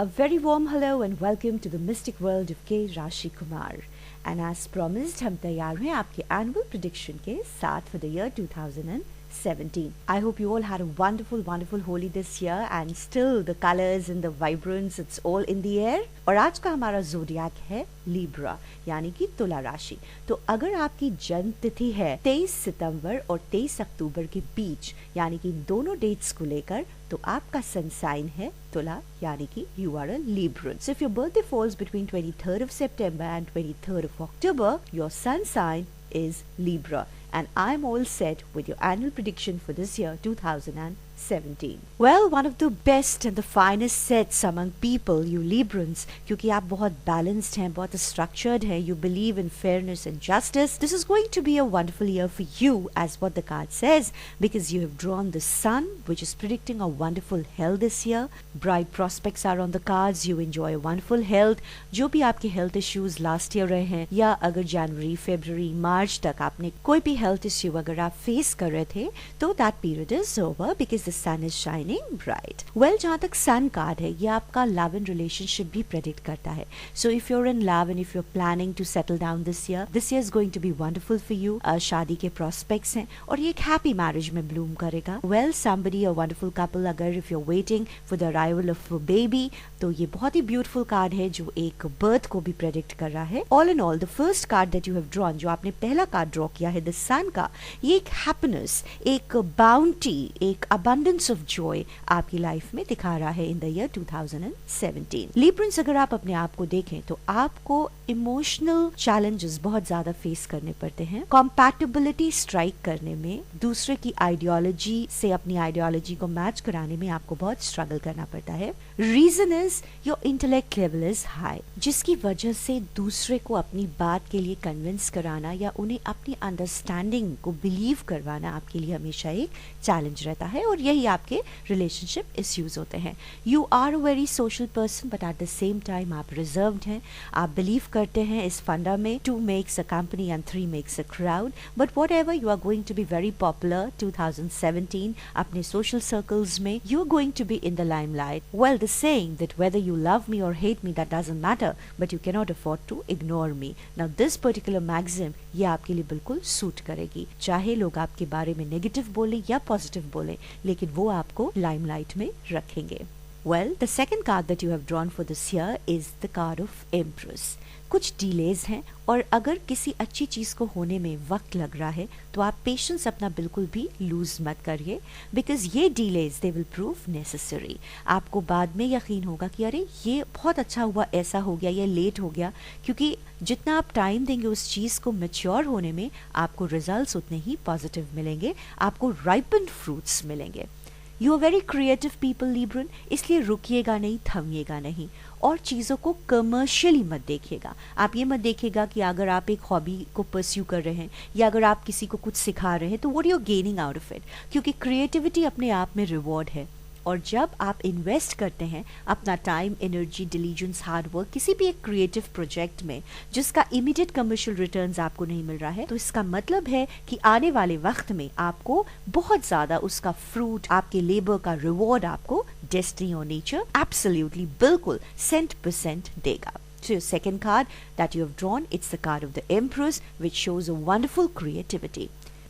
A very warm hello and welcome to the mystic world of K. Rashi Kumar. And as promised, हम तैयार हैं आपके annual prediction के साथ for the year 2017. I hope you all had a wonderful Holi this year and still the colors and the vibrance, it's all in the air. और आज का हमारा ज़ोडिएक है लीब्रा यानी कि तुला राशि। तो अगर आपकी जन्म तिथि है 23 सितंबर और 23 अक्टूबर के बीच यानी कि दोनों डेट्स को लेकर, तो आपका सन साइन है तुला यानी कि you are a Libran. So if your birthday falls between 23rd of September and 23rd of October, your sun sign is Libra. And I'm all set with your annual prediction for this year 2017. Well, one of the best and the finest sets among people, you Librans, क्योंकि आप बहुत balanced हैं, बहुत structured हैं, you believe in fairness and justice. This is going to be a wonderful year for you as what the card says, because you have drawn the sun, which is predicting a wonderful health this year. Bright prospects are on the cards. You enjoy a wonderful health. जो भी आपके health issues last year रहे हैं, या अगर जनवरी, फरवरी, मार्च तक आपने कोई भी health issue अगर आप face कर रहे थे, तो that period is over because the sun is shining bright. Well, जहाँ तक sun card है, ये आपका love and relationship भी predict करता है. So if you're in love and if you're planning to settle down this year is going to be wonderful for you. शादी के prospects हैं और ये एक happy marriage में bloom करेगा. Well, somebody, a wonderful couple, अगर if you're waiting for the arrival of a baby, तो ये बहुत ही beautiful card है जो एक birth को भी predict कर रहा है. All in all, the first card that you have drawn, जो आपने पहला card draw किया है, the sun का, ये एक happiness, एक bounty, एक abundance of joy आपकी लाइफ में दिखा रहा है in the year 2017. Librans, अगर आप अपने आप को देखें तो आपको इमोशनल चैलेंजेस बहुत ज्यादा फेस करने पड़ते हैं. कॉम्पैटिबिलिटी स्ट्राइक करने में, दूसरे की आइडियोलॉजी से अपनी आइडियोलॉजी को मैच कराने में आपको बहुत स्ट्रगल करना पड़ता है. Reason is your intellect level is high, जिसकी वजह से दूसरे को अपनी बात के लिए कन्विंस कराना या उन्हें अपनी अंडरस्टैंडिंग को बिलीव करवाना आपके लिए हमेशा एक चैलेंज रहता है और यही आपके रिलेशनशिप इश्यूज होते हैं. You are a very social person but at the same time आप रिजर्व्ड हैं. आप बिलीव करते हैं इस फंडा में 2 makes a company and 3 makes a crowd. But whatever, you are going to be very popular 2017. अपने social circles में you are going to be in the limelight. Well, the saying that whether you love me or hate me, that doesn't matter, but you cannot afford to ignore me. Now this particular maxim ये आपके लिए बिल्कुल suit करेगी, चाहे लोग आपके बारे में नेगेटिव बोले या पॉजिटिव बोले, लेकिन वो आपको लाइमलाइट में रखेंगे. Well, the second card that you have drawn for this year is the card of Empress. कुछ डिलेज हैं और अगर किसी अच्छी चीज को होने में वक्त लग रहा है तो आप पेशेंस अपना बिल्कुल भी लूज मत करिए, बिकॉज ये delays they will prove necessary. आपको बाद में यकीन होगा कि अरे ये बहुत अच्छा हुआ, ऐसा हो गया, ये लेट हो गया, क्योंकि जितना आप टाइम देंगे उस चीज को मैच्योर होने में आपको रिजल्ट्स उतने ही पॉजिटिव मिलेंगे, आपको राइपन फ्रूट्स मिलेंगे. You are very creative people Libran, इसलिए रुकिएगा नहीं, थमिएगा नहीं और चीज़ों को कमर्शियली मत देखिएगा. आप ये मत देखिएगा कि अगर आप एक हॉबी को परस्यू कर रहे हैं या अगर आप किसी को कुछ सिखा रहे हैं तो what you are gaining out of it, क्योंकि क्रिएटिविटी अपने आप में रिवॉर्ड है. और जब आप इन्वेस्ट करते हैं अपना time, energy, diligence, hard work किसी भी एक क्रिएटिव प्रोजेक्ट में जिसका इमीडिएट कमर्शियल रिटर्न्स आपको नहीं मिल रहा है, तो इसका मतलब है कि आने वाले वक्त में आपको बहुत ज्यादा उसका फ्रूट, आपके लेबर का रिवॉर्ड आपको डेस्टिनी और नेचर एब्सोल्युटली बिल्कुल 100% देगा. So your second card that you have drawn, it's the card of the Empress, which shows a wonderful creativity.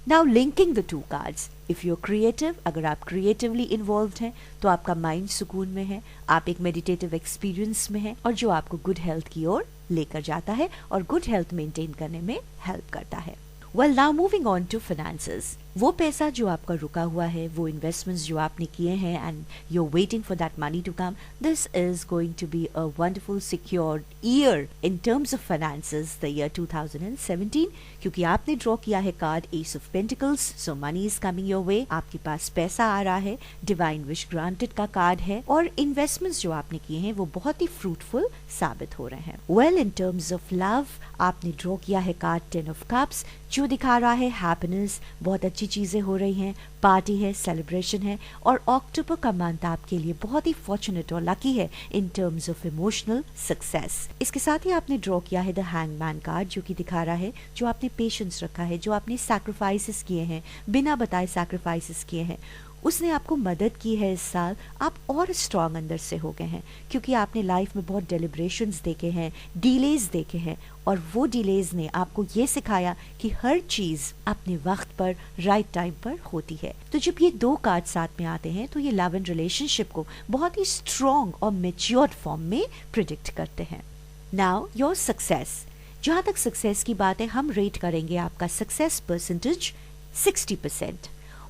Now linking the two cards, if you're creative, अगर आप creatively involved हैं तो आपका mind सुकून में है, आप एक meditative experience में हैं और जो आपको good health की ओर लेकर जाता है और good health maintain करने में help करता है. Well, now moving on to finances. वो पैसा जो आपका रुका हुआ है, वो इन्वेस्टमेंट्स जो आपने किए हैं and you are waiting for that money to come, this is going to be a wonderful secured year in terms of finances the year 2017, क्योंकि आपने ड्रॉ किया है card ace of pentacles. So money is coming your way, आपके पास पैसा आ रहा है, डिवाइन विश ग्रांटेड का कार्ड है और इन्वेस्टमेंट्स जो आपने किए हैं वो बहुत ही फ्रूटफुल साबित हो रहे हैं. Well, in terms of love आपने ड्रॉ किया है कार्ड 10 ऑफ कप्स जो दिखा रहा है हैप्पीनेस, बहुत अच्छी चीजें हो रही हैं, पार्टी है, सेलिब्रेशन है और अक्टूबर का मंथ आपके लिए बहुत ही फॉर्चुनेट और लकी है इन टर्म्स ऑफ इमोशनल सक्सेस. इसके साथ ही आपने ड्रॉ किया है द हैंगमैन कार्ड जो कि दिखा रहा है जो आपने पेशेंस रखा है, जो आपने सैक्रिफाइसेस किए हैं, बिना बताए सैक्रिफाइसेस किए हैं, उसने आपको मदद की है इस साल, आप और स्ट्रांग अंदर से हो गए हैं क्योंकि आपने लाइफ में बहुत डेलिब्रेशंस देखे हैं, डिलेज देखे हैं, और वो डिलेज ने आपको ये सिखाया कि हर चीज अपने वक्त पर राइट टाइम पर होती है। तो जब ये दो कार्ड साथ में आते हैं तो ये लव एंड रिलेशनशिप को बहुत ही स्ट्रांग और मेच्योर्ड फॉर्म में प्रिडिक्ट करते हैं। नाउ योर सक्सेस, जहां तक सक्सेस की बात है, हम रेट करेंगे आपका सक्सेस परसेंटेज 60%,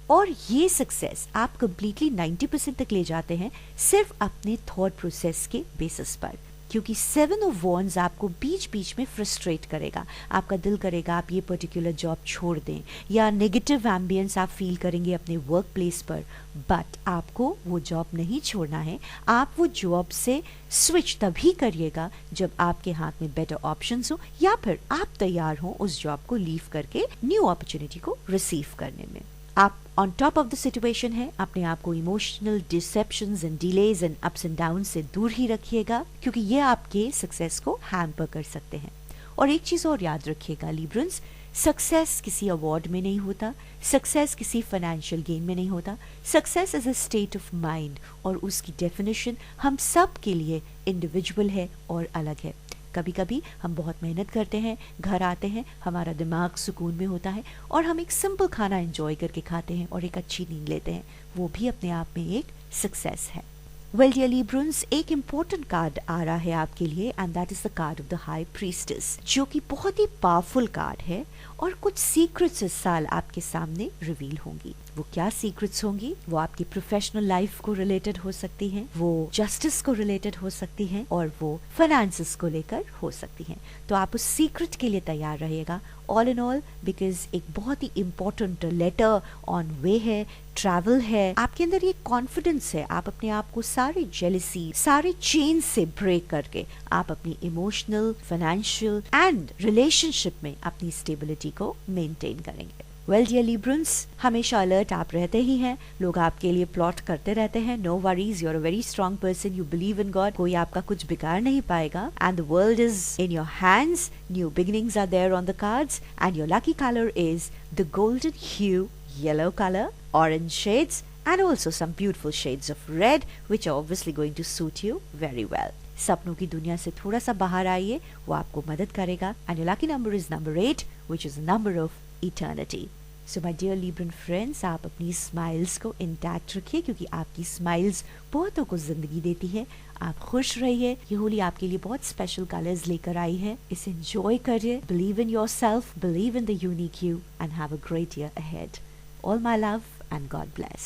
और ये सक्सेस आप कंप्लीटली 90% तक ले जाते हैं सिर्फ अपने थॉट प्रोसेस के बेसिस पर, क्योंकि 7 ऑफ वॉन्ड्स आपको बीच बीच में फ्रस्ट्रेट करेगा। आपका दिल करेगा आप ये पर्टिकुलर जॉब छोड़ दें, या नेगेटिव एम्बियंस आप फील करेंगे अपने वर्क प्लेस पर, बट आपको वो जॉब नहीं छोड़ना है। आप वो जॉब से स्विच तभी करिएगा जब आपके हाथ में बेटर ऑप्शंस हो, या फिर आप तैयार हो उस जॉब को लीव करके न्यू अपॉर्चुनिटी को रिसीव करने में। आप on top of the situation है, अपने आप को emotional deceptions and delays and ups and down से दूर ही रखिएगा, क्योंकि ये आपके सक्सेस को हैम्पर कर सकते हैं। और एक चीज और याद रखिएगा लीब्रन्स, सक्सेस किसी अवार्ड में नहीं होता, सक्सेस किसी फाइनेंशियल गेन में नहीं होता। Success is a state of mind, और उसकी डेफिनेशन हम सब के लिए इंडिविजुअल है और अलग है। कभी कभी हम बहुत मेहनत करते हैं, घर आते हैं, हमारा दिमाग सुकून में होता है और हम एक सिंपल खाना एंजॉय करके खाते हैं और एक अच्छी नींद लेते हैं, वो भी अपने आप में एक सक्सेस है। वेल डियर लीब्रन्स, एक इम्पोर्टेंट कार्ड आ रहा है आपके लिए, and that is the card of the high priestess, जो कि बहुत ही पावरफुल कार्ड है, और कुछ सीक्रेट्स इस साल आपके सामने रिवील होंगी। वो क्या सीक्रेट्स होंगी? वो आपकी प्रोफेशनल लाइफ को रिलेटेड हो सकती हैं, वो जस्टिस को रिलेटेड हो सकती हैं, और वो फाइनेंसेस को लेकर हो सकती हैं। तो आप उस सीक्रेट के लिए तैयार रहिएगा ऑल इन ऑल, बिकॉज एक बहुत ही इम्पोर्टेंट लेटर ऑन वे है, ट्रैवल है, आपके अंदर ये कॉन्फिडेंस है, आप अपने आप को सारे जेलसी, सारे चेन से ब्रेक करके आप अपनी इमोशनल, फाइनेंशियल एंड रिलेशनशिप में अपनी स्टेबिलिटी को मेंटेन करेंगे। वेल डियर लीब्रन्स, हमेशा अलर्ट आप रहते ही हैं, लोग आपके लिए प्लॉट करते रहते हैं। No worries, you are a very strong person, you believe in God, कोई आपका कुछ बिगाड़ नहीं पाएगा, and the world is in your hands, new beginnings are there on the cards, and your lucky colour is the golden hue, yellow colour, orange shades, and also some beautiful shades of red, which are obviously going to suit you very well. सपनों की दुनिया से थोड़ा सा बाहर आइए, वो आपको मदद करेगा, and your lucky number is number 8, which is the number of eternity. So my dear Libran friends, आप अपनी स्माइल्स को इंटैक्ट रखिए, क्योंकि आपकी स्माइल्स बहुतों को जिंदगी देती है। आप खुश रहिए, ये होली आपके लिए बहुत स्पेशल कलर्स लेकर आई है, इसे एंजॉय करिए, believe in your self, believe in the unique you, and have a great year ahead. All my love and God bless.